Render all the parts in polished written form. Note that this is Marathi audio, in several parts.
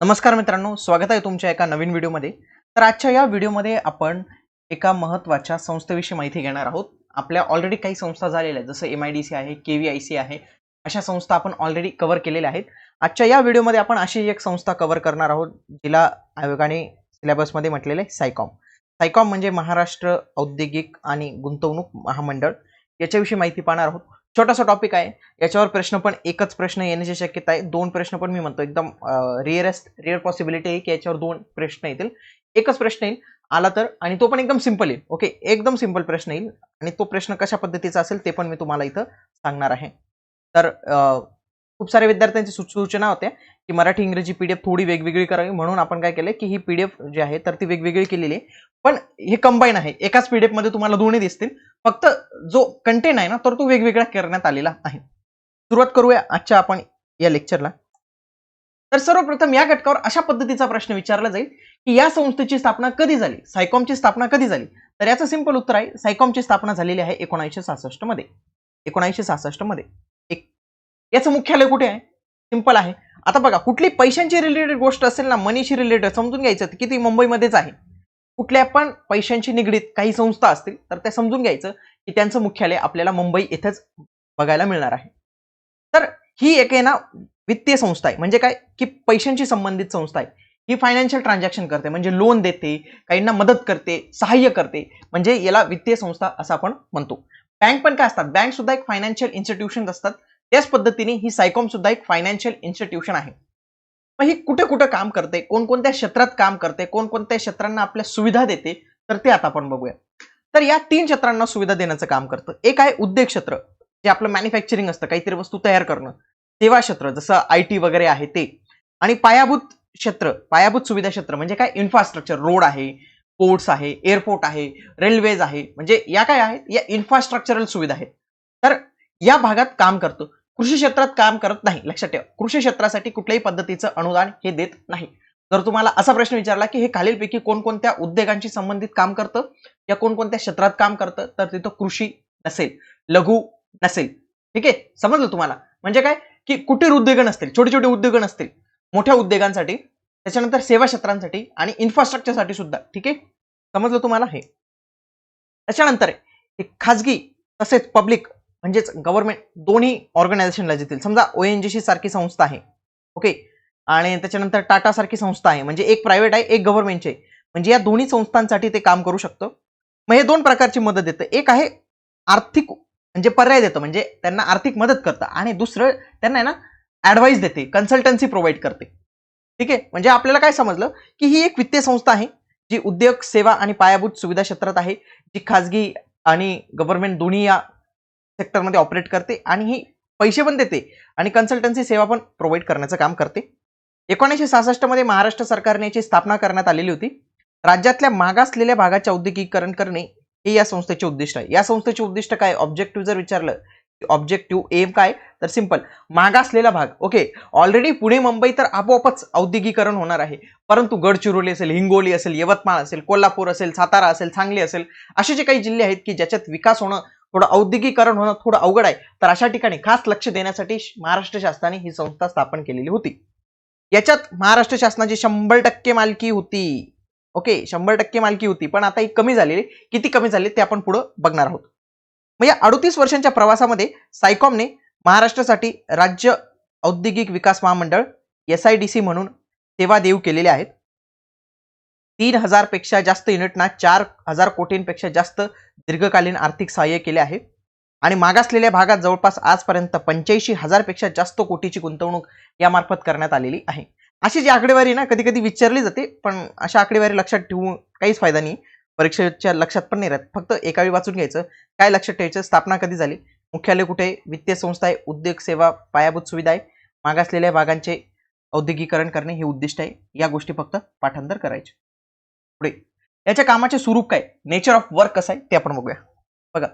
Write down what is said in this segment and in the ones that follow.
नमस्कार मित्रांनो, स्वागत आहे तुमच्या एका नवीन व्हिडिओमध्ये. तर आजच्या या व्हिडिओमध्ये आपण एका महत्त्वाच्या संस्थेविषयी माहिती घेणार आहोत. आपल्या ऑलरेडी काही संस्था झालेल्या आहेत, जसं MIDC आहे, KVIC आहे. अशा संस्था आपण ऑलरेडी कव्हर केलेल्या आहेत. आजच्या या व्हिडिओमध्ये आपण अशी एक संस्था कव्हर करणार आहोत, जिला आयोगाने सिलेबसमध्ये म्हटलेले आहे सायकॉम. सायकॉम म्हणजे महाराष्ट्र औद्योगिक आणि गुंतवणूक महामंडळ. याच्याविषयी माहिती पाहणार आहोत. छोटासा टॉपिक आहे, याच्यावर प्रश्न पण एकच प्रश्न येण्याची शक्यता आहे. दोन प्रश्न पण मी म्हणतो एकदम रिअर पॉसिबिलिटी आहे की याच्यावर दोन प्रश्न येतील. एकच प्रश्न येईल आला तर, आणि तो पण एकदम सिंपल येईल. ओके, एकदम सिंपल प्रश्न येईल आणि तो प्रश्न कशा पद्धतीचा असेल ते पण मी तुम्हाला इथं सांगणार आहे. तर खूप साऱ्या विद्यार्थ्यांची सूचना होत्या की मराठी इंग्रजी पीडीएफ थोडी वेगवेगळी करावी, म्हणून आपण काय केलं की ही पीडीएफ जी आहे तर ती वेगवेगळी केलेली आहे. पण हे कंबाईन आहे, एकाच पीडीएफ मध्ये तुम्हाला दोन्ही दिसतील, फक्त जो कंटेंट आहे ना तर तो वेगवेगळा करण्यात आलेला आहे. सुरुवात करूया आजच्या आपण या लेक्चरला. तर सर्वप्रथम या घटकावर अशा पद्धतीचा प्रश्न विचारला जाईल की या संस्थेची स्थापना कधी झाली, सायकॉमची स्थापना कधी झाली. तर याचं सिंपल उत्तर आहे, सायकॉमची स्थापना झालेली आहे 1966 मध्ये. 1966 मध्ये. याचं मुख्यालय कुठे आहे? सिंपल आहे. आता बघा, कुठली पैशांची रिलेटेड गोष्ट असेल ना, मनीशी रिलेटेड, समजून घ्यायचं की ती मुंबईमध्येच आहे. कुठल्या पण पैशांची निगडीत काही संस्था असतील तर त्या समजून घ्यायचं की त्यांचं मुख्यालय आपल्याला मुंबई येथेच बघायला मिळणार आहे. तर ही एक आहे ना वित्तीय संस्था आहे. म्हणजे काय की पैशांशी संबंधित संस्था आहे. ही फायनान्शियल ट्रान्झॅक्शन करते, म्हणजे लोन देते, काहींना मदत करते, सहाय्य करते, म्हणजे याला वित्तीय संस्था असं आपण म्हणतो. बँक पण काय असतात, बँक सुद्धा एक फायनान्शियल इन्स्टिट्यूशन असतात. त्याच पद्धतीने ही सायकॉम सुद्धा एक फायनान्शियल इन्स्टिट्यूशन आहे. मग ही कुठे कुठे काम करते, कोणकोणत्या क्षेत्रात काम करते, कोणकोणत्या क्षेत्रांना आपल्या सुविधा देते, तर ते आता आपण बघूया. तर या तीन क्षेत्रांना सुविधा देण्याचं काम करतं. एक आहे उद्योग क्षेत्र, जे आपलं मॅन्युफॅक्चरिंग असतं, काहीतरी वस्तू तयार करणं. सेवा क्षेत्र जसं IT वगैरे आहे ते. आणि पायाभूत क्षेत्र, पायाभूत सुविधा क्षेत्र म्हणजे काय, इन्फ्रास्ट्रक्चर, रोड आहे, पोर्ट्स आहे, एअरपोर्ट आहे, रेल्वेज आहे, म्हणजे या काय आहेत, या इन्फ्रास्ट्रक्चरल सुविधा आहेत. तर या भागात काम करतो. कृषी क्षेत्रात काम करत नाही, लक्षात ठेवा. कृषी क्षेत्रासाठी कुठल्याही पद्धतीचं अनुदान हे देत नाही. जर तुम्हाला असा प्रश्न विचारला की हे खालीलपैकी कोणकोणत्या उद्योगांशी संबंधित काम करतं या कोणकोणत्या क्षेत्रात काम करतं, तर तिथं कृषी नसेल, लघु नसेल. ठीक आहे, समजलं तुम्हाला. म्हणजे काय की कुटीर उद्योग नसतील, छोटे छोटे उद्योग नसतील, मोठ्या उद्योगांसाठी, त्याच्यानंतर सेवा क्षेत्रांसाठी आणि इन्फ्रास्ट्रक्चरसाठी सुद्धा. ठीक आहे, समजलं तुम्हाला हे. त्याच्यानंतर खाजगी तसेच पब्लिक म्हणजेच गव्हर्नमेंट दोन्ही ऑर्गनायझेशनला देतील. समजा ONGC सारखी संस्था आहे, ओके, आणि त्याच्यानंतर टाटा सारखी संस्था आहे, म्हणजे एक प्रायव्हेट आहे एक गव्हर्नमेंटची आहे, म्हणजे या दोन्ही संस्थांसाठी ते काम करू शकतं. मग हे दोन प्रकारची मदत देतं. एक आहे आर्थिक, म्हणजे पर्याय देतं, म्हणजे त्यांना आर्थिक मदत करतं, आणि दुसरं त्यांना आहे ना ऍडवाइस देते, कन्सल्टन्सी प्रोव्हाइड करते. ठीक आहे, म्हणजे आपल्याला काय समजलं की ही एक वित्तीय संस्था आहे जी उद्योग, सेवा आणि पायाभूत सुविधा क्षेत्रात आहे, जी खाजगी आणि गव्हर्नमेंट दोन्ही या सेक्टरमध्ये ऑपरेट करते, आणि ही पैसे पण देते आणि कन्सल्टन्सी सेवा पण प्रोव्हाइड करण्याचं काम करते. 1966 मध्ये महाराष्ट्र सरकारने याची स्थापना करण्यात आलेली होती. राज्यातल्या मागासलेल्या भागाचे औद्योगिकीकरण करणे हे या संस्थेचे उद्दिष्ट आहे. या संस्थेचे उद्दिष्ट काय, ऑब्जेक्टिव्ह जर विचारलं, ऑब्जेक्टिव्ह एम काय, तर सिंपल, मागासलेला भाग. ओके, ऑलरेडी पुणे मुंबई तर आपोआपच औद्योगिकीकरण होणार आहे, परंतु गडचिरोली असेल, हिंगोली असेल, यवतमाळ असेल, कोल्हापूर असेल, सातारा असेल, सांगली असेल, असे जे काही जिल्हे आहेत की ज्याच्यात विकास होणं, थोडं औद्योगिकीकरण होणं थोडं अवघड आहे, तर अशा ठिकाणी खास लक्ष देण्यासाठी महाराष्ट्र शासनाने ही संस्था स्थापन केलेली होती. याच्यात महाराष्ट्र शासनाची 100% मालकी होती. ओके, 100% मालकी होती, पण आता ही कमी झालेली. किती कमी झाली ते आपण पुढे बघणार आहोत. मग या 38 वर्षांच्या प्रवासामध्ये सायकॉमने महाराष्ट्रासाठी राज्य औद्योगिक विकास महामंडळ SIDC म्हणून सेवा देऊ केलेल्या आहेत. 3000 पेक्षा जास्त युनिटना 4000 कोटींपेक्षा जास्त दीर्घकालीन आर्थिक सहाय्य केले आहे, आणि मागासलेल्या भागात जवळपास आजपर्यंत 85,000 पेक्षा जास्त कोटीची गुंतवणूक यामार्फत करण्यात आलेली आहे. अशी जी आकडेवारी ना कधी कधी विचारली जाते, पण अशा आकडेवारी लक्षात ठेवून काहीच फायदा नाही, परीक्षेच्या लक्षात पण नाही राहत. फक्त एका वेळी वाचून घ्यायचं. काय लक्षात ठेवायचं, स्थापना कधी झाली, मुख्यालय कुठे, वित्तीय संस्था आहे, उद्योग सेवा पायाभूत सुविधा आहे, मागासलेल्या भागांचे औद्योगिकीकरण करणे हे उद्दिष्ट आहे. या गोष्टी फक्त पाठांतर करायचे. पुढे याच्या कामाचे स्वरूप काय, नेचर ऑफ वर्क कसं आहे ते आपण बघूया. बघा,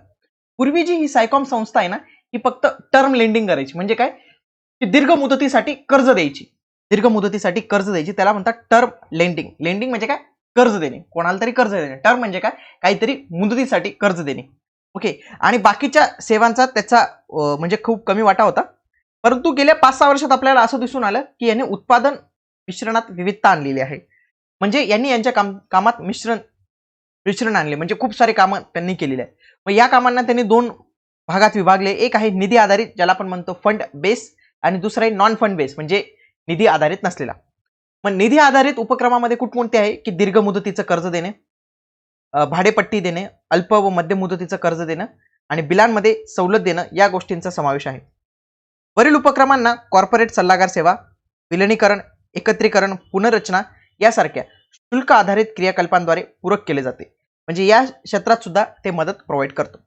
पूर्वी जी ही सायकॉम संस्था आहे ना, ही फक्त टर्म लेंडिंग करायची. म्हणजे काय की दीर्घ मुदतीसाठी कर्ज द्यायची, दीर्घ मुदतीसाठी कर्ज द्यायची, त्याला म्हणतात टर्म लेंडिंग. लेंडिंग म्हणजे काय, कर्ज देणे, कोणाला तरी कर्ज देणे. टर्म म्हणजे काय, काहीतरी मुदतीसाठी कर्ज देणे. ओके, आणि बाकीच्या सेवांचा त्याचा म्हणजे खूप कमी वाटा होता. परंतु गेल्या 5-6 वर्षात आपल्याला असं दिसून आलं की याने उत्पादन मिश्रणात विविधता आणलेली आहे. म्हणजे यांनी यांच्या कामात मिश्रण आणले, म्हणजे खूप सारे कामं त्यांनी केलेली आहे. मग या कामांना त्यांनी 2 भागात विभागले. एक आहे निधी आधारित, ज्याला आपण म्हणतो फंड बेस, आणि दुसरं आहे नॉन फंड बेस, म्हणजे निधी आधारित नसलेला. मग निधी आधारित उपक्रमामध्ये कोणते आहे की दीर्घ मुदतीचं कर्ज देणे, भाडेपट्टी देणे, अल्प व मध्यम मुदतीचं कर्ज देणं आणि बिलांमध्ये सवलत देणं या गोष्टींचा समावेश आहे. वरील उपक्रमांना कॉर्पोरेट सल्लागार सेवा, विलिनीकरण, एकत्रीकरण, पुनर्रचना यासारख्या शुल्क आधारित क्रियाकल्पांद्वारे पूरक केले जाते. म्हणजे या क्षेत्रात सुद्धा ते मदत प्रोव्हाइड करतो.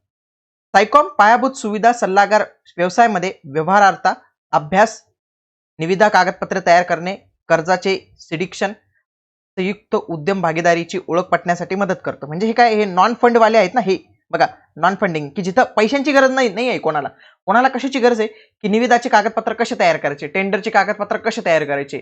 सायकॉम पायाभूत सुविधा सल्लागार व्यवसायामध्ये व्यवहारार्थ अभ्यास, निविदा कागदपत्रे तयार करणे, कर्जाचे सिडिक्शन, संयुक्त उद्यम भागीदारीची ओळख पटण्यासाठी मदत करतो. म्हणजे हे काय, हे नॉन फंड वाले आहेत ना, हे बघा नॉन फंडिंग, की जिथं पैशांची गरज नाही आहे कोणाला कशाची गरज आहे की निविदाचे कागदपत्र कसे तयार करायचे, टेंडरचे कागदपत्र कसे तयार करायचे,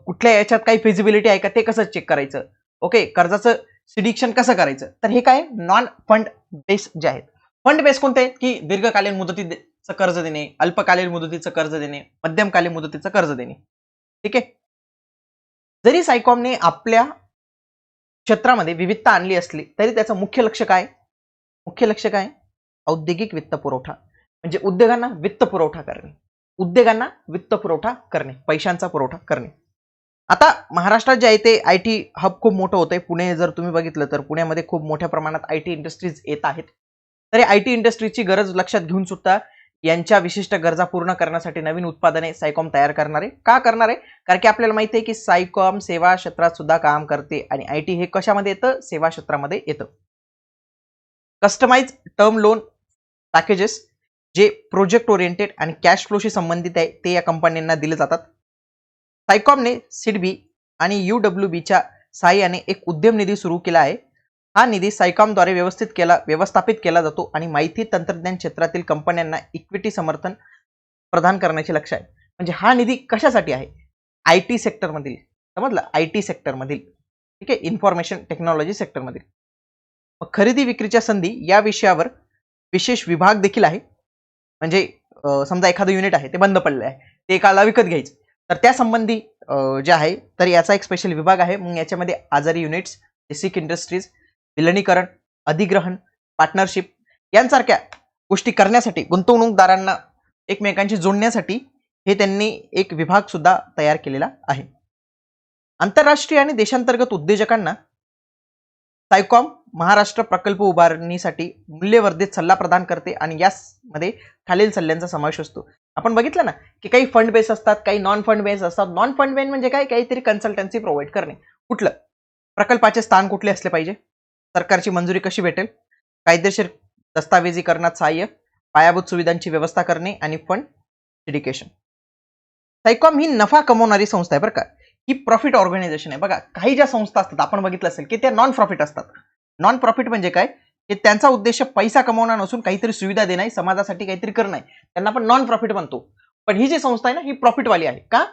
कुठल्या याच्यात काही फिजिबिलिटी आहे का ते कसं चेक करायचं, ओके, कर्जाचं सिडिक्शन कसं करायचं. तर हे काय नॉन फंड बेस जे आहेत. फंड बेस कोणते आहेत की दीर्घकालीन मुदतीचं कर्ज देणे, अल्पकालीन मुदतीचं कर्ज देणे, मध्यमकालीन मुदतीचं कर्ज देणे. ठीक आहे. जरी सायकॉमने आपल्या क्षेत्रामध्ये विविधता आणली असली तरी त्याचं मुख्य लक्ष काय, औद्योगिक वित्त पुरवठा, म्हणजे उद्योगांना वित्त पुरवठा करणे, पैशांचा पुरवठा करणे. आता महाराष्ट्रात जे आहे ते आयटी हब खूप मोठं होतंय. पुणे जर तुम्ही बघितलं तर पुण्यामध्ये खूप मोठ्या प्रमाणात आयटी इंडस्ट्रीज येत आहेत. तर आयटी इंडस्ट्रीची गरज लक्षात घेऊन सुद्धा यांच्या विशिष्ट गरजा पूर्ण करण्यासाठी नवीन उत्पादने सायकॉम तयार करणार आहे. का करणार आहे? कारण की आपल्याला माहिती आहे की सायकॉम सेवा क्षेत्रात सुद्धा काम करते आणि आयटी हे कशामध्ये येतं, सेवा क्षेत्रामध्ये येतं. कस्टमाइज टर्म लोन पॅकेजेस जे प्रोजेक्ट ओरिएंटेड आणि कॅश फ्लोशी संबंधित आहे ते या कंपन्यांना दिले जातात. सायकॉमने सिडबी आणि UWBच्या सहाय्याने एक उद्यम निधी सुरू केला आहे. हा निधी सायकॉमद्वारे व्यवस्थापित केला जातो आणि माहिती तंत्रज्ञान क्षेत्रातील कंपन्यांना इक्विटी समर्थन प्रदान करण्याचे लक्ष्य आहे. म्हणजे हा निधी कशासाठी आहे? आयटी सेक्टरमधील, समजलं, आयटी सेक्टरमधील, ठीक आहे, इन्फॉर्मेशन टेक्नॉलॉजी सेक्टरमधील. खरेदी विक्रीच्या संधी या विषयावर विशेष विभाग देखील आहे. म्हणजे समजा एखादं युनिट आहे ते बंद पडले आहे, ते एकाला विकत घ्यायचं, तर त्या संबंधी जे आहे तर याचा एक स्पेशल विभाग आहे. मग याच्यामध्ये आजारी युनिट्स, बेसिक इंडस्ट्रीज, विलिनीकरण, अधिग्रहण, पार्टनरशिप यांसारख्या गोष्टी करण्यासाठी, गुंतवणूकदारांना एकमेकांशी जोडण्यासाठी हे त्यांनी एक विभाग सुद्धा तयार केलेला आहे. आंतरराष्ट्रीय आणि देशांतर्गत उद्योजकांना सायकॉम महाराष्ट्र प्रकल्प उभारणीसाठी मूल्यवर्धित सल्ला प्रदान करते आणि यामध्ये खालील सल्ल्यांचा समावेश असतो. आपण बघितलं ना की काही फंड बेस असतात, काही नॉन फंड बेस असतात. नॉन फंड बेस म्हणजे काय, काहीतरी कन्सल्टन्सी प्रोव्हाइड करणे. कुठलं, प्रकल्पाचे स्थान कुठले असले पाहिजे, सरकारची मंजुरी कशी भेटेल, कायदेशीर दस्तावेजीकरणात सहाय्य, पायाभूत सुविधांची व्यवस्था करणे आणि फंड सिंडिकेशन. सायकॉम ही नफा कमवणारी संस्था आहे बरं का, ही प्रॉफिट ऑर्गनायझेशन आहे. बघा काही ज्या संस्था असतात आपण बघितलं असेल की त्या नॉन प्रॉफिट असतात. नॉन प्रॉफिट म्हणजे काय, की त्यांचा उद्देश पैसा कमवणं नसून काहीतरी सुविधा देणं आहे, समाजासाठी काहीतरी करणं आहे, त्यांना आपण नॉन प्रॉफिट म्हणतो. पण ही जी संस्था आहे ना ही प्रॉफिटवाली आहे. का?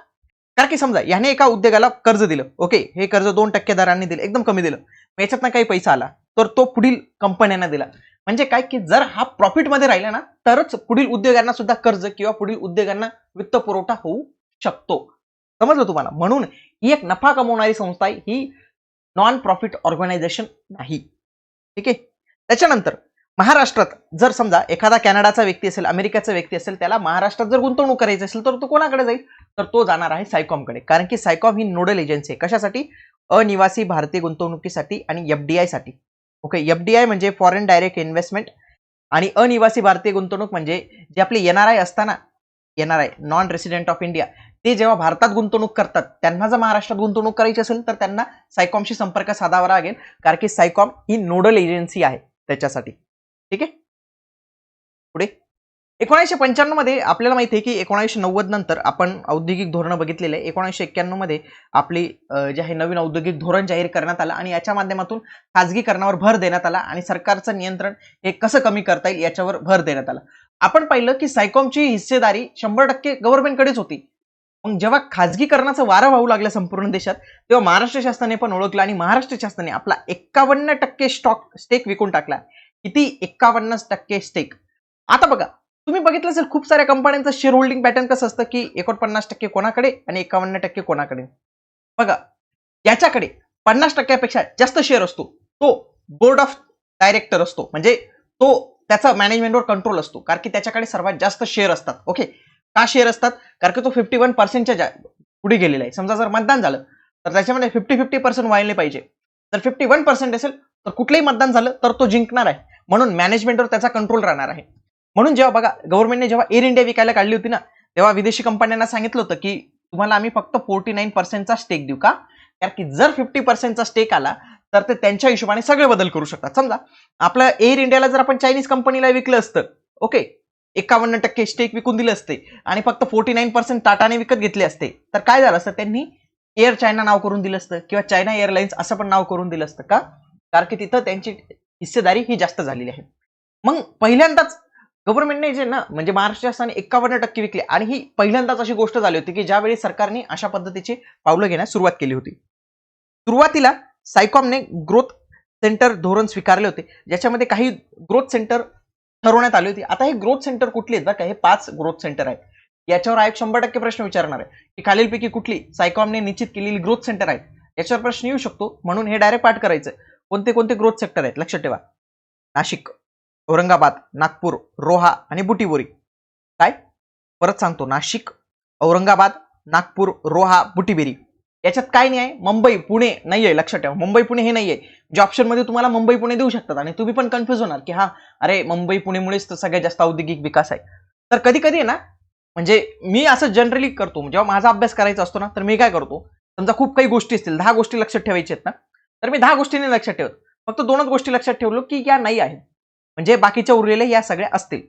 कारण की समजा याने एका उद्योगाला कर्ज दिलं, ओके, हे कर्ज 2% दरांनी दिलं, एकदम कमी दिलं, याच्यातनं काही पैसा आला तर तो पुढील कंपन्यांना दिला. म्हणजे काय की जर हा प्रॉफिटमध्ये राहिला ना तरच पुढील उद्योगांना सुद्धा कर्ज किंवा पुढील उद्योगांना वित्त पुरवठा होऊ शकतो. समजलं तुम्हाला? म्हणून ही एक नफा कमवणारी संस्था आहे, ही नॉन प्रॉफिट ऑर्गनायझेशन नाही. ठीक आहे. त्याच्यानंतर महाराष्ट्रात जर समजा एखादा कॅनडाचा व्यक्ती असेल, अमेरिकेचा व्यक्ती असेल, त्याला महाराष्ट्रात जर गुंतवणूक करायची असेल तर तो कोणाकडे जाईल, तर तो जाणार आहे सायकॉमकडे. कारण की सायकॉम ही नोडल एजन्सी आहे. कशासाठी? अनिवासी भारतीय गुंतवणुकीसाठी आणि एफडीआय साठी. ओके, एफडीआय म्हणजे फॉरेन डायरेक्ट इन्व्हेस्टमेंट आणि अनिवासी भारतीय गुंतवणूक म्हणजे जे आपले एनआरआय असताना, NRI non resident of India, ते जेव्हा भारतात गुंतवणूक करतात त्यांना जर महाराष्ट्रात गुंतवणूक करायची असेल तर त्यांना सायकॉमशी संपर्क साधावा लागेल. कारण की सायकॉम ही नोडल एजन्सी आहे त्याच्यासाठी. ठीक आहे. पुढे 1995 मध्ये आपल्याला माहिती आहे की 1990 नंतर आपण औद्योगिक धोरण बघितलेले. 1991 मध्ये आपली जे आहे नवीन औद्योगिक धोरण जाहीर करण्यात आलं आणि याच्या माध्यमातून खाजगीकरणावर भर देण्यात आला आणि सरकारचं नियंत्रण हे कसं कमी करता येईल याच्यावर भर देण्यात आला. आपण पाहिलं की सायकॉमची हिस्सेदारी 100% गव्हर्नमेंटकडेच होती. मग जेव्हा खाजगीकरणाचं वारं वाहू लागलं संपूर्ण देशात तेव्हा महाराष्ट्र शासनाने पण ओळखलं आणि महाराष्ट्र शासनाने आपला 51% स्टेक विकून टाकला. किती? 51% स्टेक. आता बघा तुम्ही बघितलं असेल खूप साऱ्या कंपन्यांचं शेअर होल्डिंग पॅटर्न कसं असतं की 49% कोणाकडे आणि 51% कोणाकडे. बघा याच्याकडे 50% जास्त शेअर असतो तो बोर्ड ऑफ डायरेक्टर असतो, म्हणजे तो त्याचा मॅनेजमेंटवर कंट्रोल असतो, कारण की त्याच्याकडे सर्वात जास्त शेअर असतात. ओके, का शेअर असतात? कारण की तो 51%च्या पुढे गेलेला आहे. समजा जर मतदान झालं तर त्याच्यामध्ये 50-50% व्हायला पाहिजे. जर 51% असेल तर कुठलंही मतदान झालं तर तो जिंकणार आहे, म्हणून मॅनेजमेंटवर त्याचा कंट्रोल राहणार आहे. म्हणून जेव्हा बघा गव्हर्नमेंटने जेव्हा एअर इंडिया विकायला काढली होती ना, तेव्हा विदेशी कंपन्यांना सांगितलं होतं की तुम्हाला आम्ही फक्त 49%चा स्टेक देऊ. का? कारण की जर 50%चा स्टेक आला तर ते त्यांच्या हिशोबाने सगळे बदल करू शकतात. समजा आपलं एअर इंडियाला जर आपण चायनीज कंपनीला विकलं असतं, ओके, 51% स्टेक विकून दिले असते आणि फक्त 49% टाटाने विकत घेतले असते, तर काय झालं असतं? त्यांनी एअर चायना नाव करून दिलं असतं किंवा चायना एअरलाइन्स असं पण नाव करून दिलं असतं. का? कारण की तिथं त्यांची हिस्सेदारी ही जास्त झालेली आहे. मग पहिल्यांदाच गव्हर्नमेंटने जे ना म्हणजे महाराष्ट्र शासनाने 51% विकले आणि ही पहिल्यांदाच अशी गोष्ट झाली होती की ज्यावेळी सरकारने अशा पद्धतीची पावलं घेण्यास सुरुवात केली होती. सुरुवातीला सायकॉमने ग्रोथ सेंटर धोरण स्वीकारले होते, ज्याच्यामध्ये काही ग्रोथ सेंटर ठरवण्यात आली होती. आता हे ग्रोथ सेंटर कुठली आहेत बरं का? हे 5 ग्रोथ सेंटर आहेत. याच्यावर आयोग 100% प्रश्न विचारणार आहे की खालीलपैकी कुठली सायकॉमने निश्चित केलेली ग्रोथ सेंटर आहेत. याच्यावर प्रश्न येऊ शकतो, म्हणून हे डायरेक्ट पाठ करायचं. कोणते कोणते ग्रोथ सेक्टर आहेत लक्षात ठेवा. नाशिक, औरंगाबाद, नागपूर, रोहा आणि बुटीबोरी. काय? परत सांगतो, नाशिक, औरंगाबाद, नागपूर, रोहा, बुटीबेरी. याच्यात काय नाही आहे? मुंबई पुणे नाही आहे, लक्षात ठेवा. मुंबई पुणे हे नाही आहे. जे ऑप्शन मध्ये तुम्हाला मुंबई पुणे देऊ शकतात आणि तुम्ही पण कन्फ्युज होणार की हा अरे मुंबई पुणेमुळेच तर सगळ्यात जास्त औद्योगिक विकास आहे. तर कधी कधी आहे ना, म्हणजे मी असं जनरली करतो, जेव्हा माझा अभ्यास करायचा असतो ना, तर मी काय करतो, समजा खूप काही गोष्टी असतील, 10 गोष्टी लक्षात ठेवायच्या आहेत ना, तर मी 10 गोष्टींनी लक्षात ठेवत, फक्त 2च गोष्टी लक्षात ठेवलो की या नाही आहेत, म्हणजे बाकीच्या उरलेल्या या सगळ्या असतील.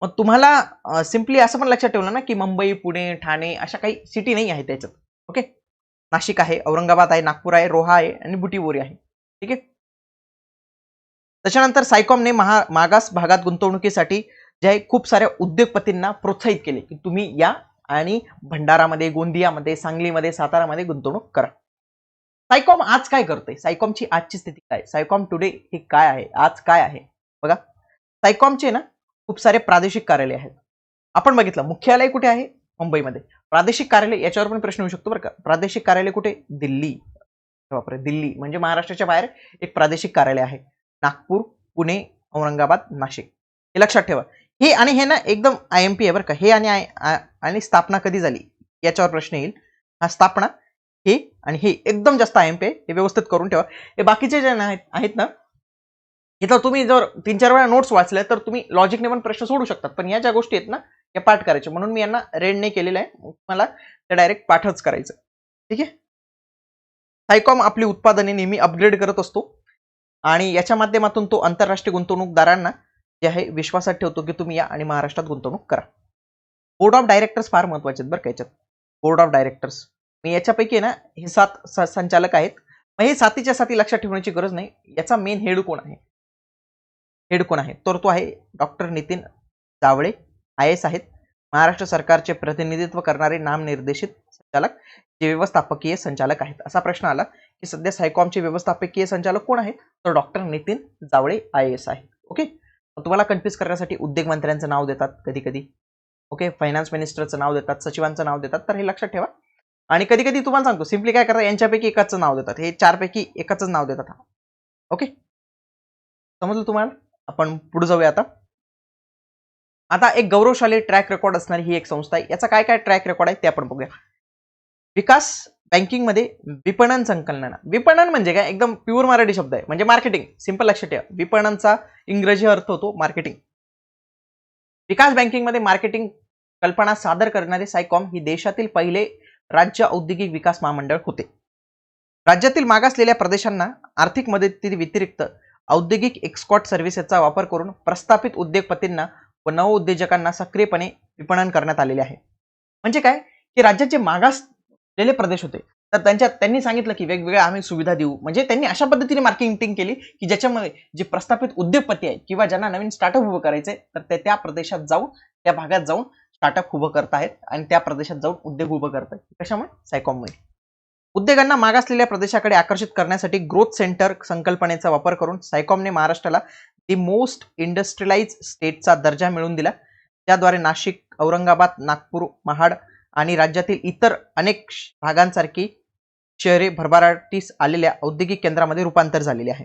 मग तुम्हाला सिम्पली असं पण लक्षात ठेवलं ना की मुंबई पुणे ठाणे अशा काही सिटी नाही आहेत त्याच्यात. ओके, नाशिक आहे, औरंगाबाद आहे, नागपूर आहे, रोहा आहे आणि बुटीबोरी आहे. ठीक आहे. त्याच्यानंतर सायकॉमने मागास भागात गुंतवणुकीसाठी जे आहे खूप साऱ्या उद्योगपतींना प्रोत्साहित केले की तुम्ही या आणि भंडारामध्ये, गोंदियामध्ये, सांगलीमध्ये, सातारामध्ये गुंतवणूक करा. सायकॉम आज काय करते? सायकॉमची आजची स्थिती काय? सायकॉम टुडे हे काय आहे? आज काय आहे? बघा, सायकॉमचे ना खूप सारे प्रादेशिक कार्यालय आहेत. आपण बघितलं मुख्यालय कुठे आहे? मुंबईमध्ये. प्रादेशिक कार्यालय याच्यावर पण प्रश्न येऊ शकतो बरं का. प्रादेशिक कार्यालय कुठे? दिल्ली. बापरे, दिल्ली म्हणजे महाराष्ट्राच्या बाहेर एक प्रादेशिक कार्यालय आहे. नागपूर, पुणे, औरंगाबाद, नाशिक. हे लक्षात ठेवा. हे आणि हे ना एकदम IMP आहे बरं का. हे आणि स्थापना कधी झाली याच्यावर प्रश्न येईल. हा स्थापना, हे आणि हे एकदम जास्त IMP आहे. हे व्यवस्थित करून ठेवा. हे बाकीचे जे आहेत ना, इथं तुम्ही जर 3-4 वेळा नोट्स वाचल्या तर तुम्ही लॉजिकने पण प्रश्न सोडू शकतात, पण या ज्या गोष्टी आहेत ना या पाठ करायच्या, म्हणून मी यांना रेड नाही केलेलं आहे. मला ते डायरेक्ट पाठच करायचं. ठीक आहे. सायकॉम आपली उत्पादने नेहमी अपग्रेड करत असतो आणि याच्या माध्यमातून तो आंतरराष्ट्रीय गुंतवणूकदारांना जे आहे विश्वासात ठेवतो की तुम्ही या आणि महाराष्ट्रात गुंतवणूक करा. बोर्ड ऑफ डायरेक्टर्स फार महत्वाचे आहेत बरं का याच्यात. बोर्ड ऑफ डायरेक्टर्स मी याच्यापैकी आहे ना हे 7 संचालक आहेत. मग हे 7च्या 7 लक्षात ठेवण्याची गरज नाही. याचा मेन हेड कोण आहे? हेड कोण आहे? तर तो आहे डॉक्टर नितीन जावळे, IAS आहेत. महाराष्ट्र सरकारचे प्रतिनिधित्व करणारे नामनिर्देशित संचालक जे व्यवस्थापकीय संचालक आहेत. असा प्रश्न आला की सध्या सायकॉमचे व्यवस्थापकीय संचालक कोण आहेत? तर डॉक्टर नितीन जावळे IAS आहे. ओके, तुम्हाला कन्फ्युज करण्यासाठी उद्योग मंत्र्यांचं नाव देतात कधी कधी. ओके, फायनान्स मिनिस्टरचं नाव देतात, सचिवांचं नाव देतात, तर हे लक्षात ठेवा. आणि कधी कधी तुम्हाला सांगतो सिम्पली काय करा, यांच्यापैकी एकाचं नाव देतात, हे 4 पैकी एकाच नाव देतात. ओके, समजलं तुम्हाला? आपण पुढे जाऊया आता. आता एक गौरवशाली ट्रॅक रेकॉर्ड असणारी ही एक संस्था आहे. याचा काय काय ट्रॅक रेकॉर्ड आहे ते आपण बघूया. विकास बँकिंग मध्ये विपणन संकल्पना. विपणन म्हणजे काय? एकदम प्युअर मराठी शब्द आहे, म्हणजे मार्केटिंग. सिंपल लक्षात ठेवा, विपणनचा इंग्रजी अर्थ होतो मार्केटिंग. विकास बँकिंग मध्ये मार्केटिंग कल्पना सादर करणारे सायकॉम ही देशातील पहिले राज्य औद्योगिक विकास महामंडळ होते. राज्यातील मागासलेल्या प्रदेशांना आर्थिक मदती व्यतिरिक्त औद्योगिक एक्सपोर्ट सर्व्हिसेसचा वापर करून प्रस्थापित उद्योगपतींना व नवउद्योजकांना सक्रियपणे विपणन करण्यात आलेले आहे. म्हणजे काय की राज्याचे मागासलेले प्रदेश होते, तर त्यांनी सांगितलं की वेगवेगळ्या आम्ही सुविधा देऊ. म्हणजे त्यांनी अशा पद्धतीने मार्केटिंग केली की ज्याच्यामध्ये जे प्रस्थापित उद्योगपती आहेत किंवा ज्यांना नवीन स्टार्टअप उभं करायचंय, तर ते त्या प्रदेशात जाऊन, त्या भागात जाऊन स्टार्टअप उभं करतायत आणि त्या प्रदेशात जाऊन उद्योग उभं करतायत. कशामुळे? सायकॉममुळे. उद्योगांना मागासलेल्या प्रदेशाकडे आकर्षित करण्यासाठी ग्रोथ सेंटर संकल्पनेचा वापर करून सायकॉमने महाराष्ट्राला दी मोस्ट इंडस्ट्रियलाइज स्टेटचा दर्जा मिळवून दिला, ज्याद्वारे नाशिक, औरंगाबाद, नागपूर, महाड आणि राज्यातील इतर अनेक भागांसारखी शहरे भरभराटीस आलेल्या औद्योगिक केंद्रामध्ये रूपांतर झालेले आहे.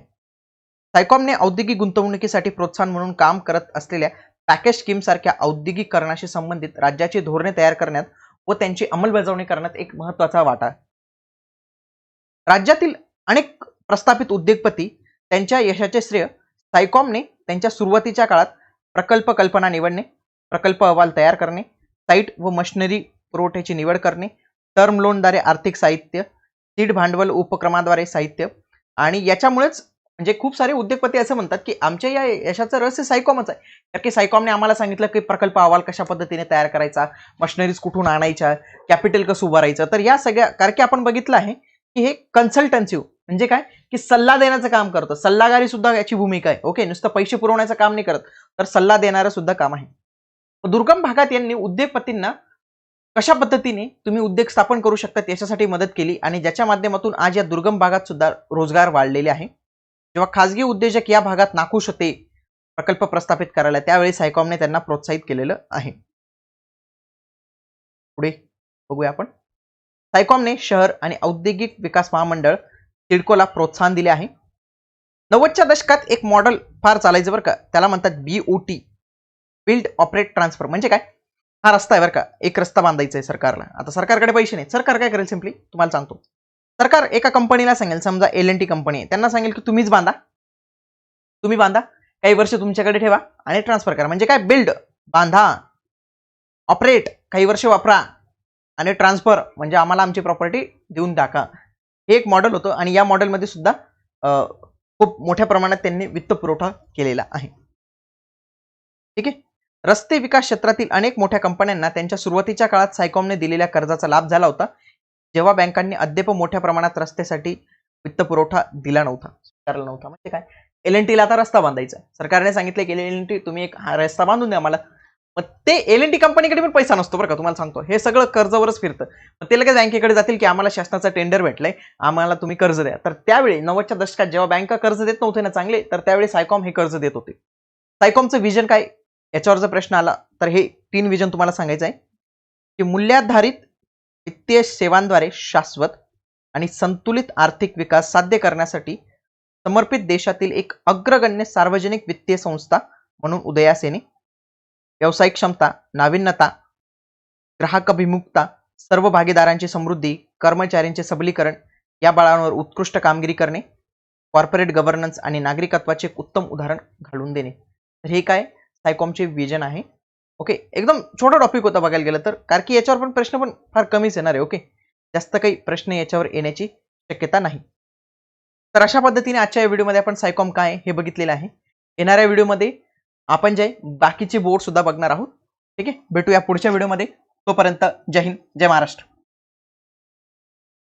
सायकॉमने औद्योगिक गुंतवणुकीसाठी प्रोत्साहन म्हणून काम करत असलेल्या पॅकेज स्कीम सारख्या औद्योगिकरणाशी संबंधित राज्याची धोरणे तयार करण्यात व त्यांची अंमलबजावणी करण्यात एक महत्त्वाचा वाटा. राज्यातील अनेक प्रस्थापित उद्योगपती त्यांच्या यशाचे श्रेय सायकॉमने त्यांच्या सुरुवातीच्या काळात प्रकल्प कल्पना निवडणे, प्रकल्प अहवाल तयार करणे, साईट व मशिनरी पुरवठ्याची निवड करणे, टर्म लोनद्वारे आर्थिक साहित्य, सीड भांडवल उपक्रमाद्वारे साहित्य आणि याच्यामुळेच म्हणजे खूप सारे उद्योगपती असं म्हणतात की आमच्या या यशाचं रहस्य सायकॉमच आहे. कारण की सायकॉमने आम्हाला सांगितलं की प्रकल्प अहवाल कशा पद्धतीने तयार करायचा, मशिनरीज कुठून आणायच्या, कॅपिटल कसं उभारायचं. तर या सगळ्या कारण की आपण बघितलं आहे की हे कन्सल्टन्सी म्हणजे काय की सल्ला देण्याचं काम करतं. सल्लागारी सुद्धा याची भूमिका आहे. ओके, नुसतं पैसे पुरवण्याचं काम नाही करत, तर सल्ला देणारं सुद्धा काम आहे. दुर्गम भागात यांनी उद्योगपतींना कशा पद्धतीने तुम्ही उद्योग स्थापन करू शकतात याच्यासाठी मदत केली आणि ज्याच्या माध्यमातून आज या दुर्गम भागात सुद्धा रोजगार वाढलेले आहे. जेव्हा खासगी उद्योजक या भागात नाखुश होते प्रकल्प प्रस्थापित करायला, त्यावेळी सायकॉमने त्यांना प्रोत्साहित केलेलं आहे. पुढे बघूया आपण. सायकॉमने शहर आणि औद्योगिक विकास महामंडळ सिडकोला प्रोत्साहन दिले आहे. 90च्या दशकात एक मॉडेल फार चालायचं बरं का, त्याला म्हणतात BOT, बिल्ड ऑपरेट ट्रान्सफर. म्हणजे काय, हा रस्ता आहे बरं का, एक रस्ता बांधायचा आहे सरकारला. आता सरकारकडे पैसे नाही, सरकार काय करेल, सिम्पली तुम्हाला सांगतो, सरकार एका कंपनीला सांगेल, समजा L&T कंपनी आहे, त्यांना सांगेल की तुम्हीच बांधा, तुम्ही बांधा, काही वर्ष तुमच्याकडे ठेवा आणि ट्रान्सफर करा. म्हणजे काय, बिल्ड बांधा, ऑपरेट काही वर्ष वापरा आणि ट्रान्सफर म्हणजे आम्हाला आमची प्रॉपर्टी देऊन टाका. हे एक मॉडेल होतं आणि या मॉडेलमध्ये सुद्धा खूप मोठ्या प्रमाणात त्यांनी वित्त पुरवठा केलेला आहे. ठीक आहे. रस्ते विकास क्षेत्रातील अनेक मोठ्या कंपन्यांना त्यांच्या सुरुवातीच्या काळात सायकॉमने दिलेल्या कर्जाचा लाभ झाला होता, जेव्हा बँकांनी अद्याप मोठ्या प्रमाणात रस्त्यासाठी वित्त पुरवठा दिला नव्हता, स्वीकारला नव्हता. म्हणजे काय, L&Tला आता रस्ता बांधायचा, सरकारने सांगितले की L&T तुम्ही एक रस्ता बांधून द्या मला. मग ते L&T कंपनीकडे पण पैसा नसतो बरं का, तुम्हाला सांगतो, हे सगळं कर्जावरच फिरतं. मग ते लगेच बँकेकडे जातील की आम्हाला शासनाचा टेंडर भेटलंय, आम्हाला तुम्ही कर्ज द्या. तर त्यावेळी 90च्या दशकात जेव्हा बँका कर्ज देत नव्हते ना चांगले, तर त्यावेळी सायकॉम हे कर्ज देत होते. सायकॉमचं विजन काय, याच्यावर जर प्रश्न आला तर हे 3 विजन तुम्हाला सांगायचं आहे की मूल्याधारित वित्तीय सेवांद्वारे शाश्वत आणि संतुलित आर्थिक विकास साध्य करण्यासाठी समर्पित देशातील एक अग्रगण्य सार्वजनिक वित्तीय संस्था म्हणून उदयास येणे, व्यावसायिक क्षमता, नाविन्यता, ग्राहकाभिमुखता, सर्व भागीदारांची समृद्धी, कर्मचाऱ्यांचे सबलीकरण या बळावर उत्कृष्ट कामगिरी करणे, कॉर्पोरेट गव्हर्नन्स आणि नागरिकत्वाचे एक उत्तम उदाहरण घालून देणे. तर हे काय सायकॉमचे विजन आहे. ओके, एकदम छोटा टॉपिक होता बघायला गेलं तर, कारण की याच्यावर पण प्रश्न पण फार कमीच येणार आहे. ओके, जास्त काही प्रश्न याच्यावर येण्याची शक्यता नाही. तर अशा पद्धतीने आजच्या या व्हिडिओमध्ये आपण सायकॉम काय हे बघितलेलं आहे. येणाऱ्या व्हिडिओमध्ये आपण जे बाकीचे बोर्ड सुद्धा बघणार आहोत. ठीक आहे, भेटूया पुढच्या व्हिडिओमध्ये. तोपर्यंत जय हिंद, जय महाराष्ट्र.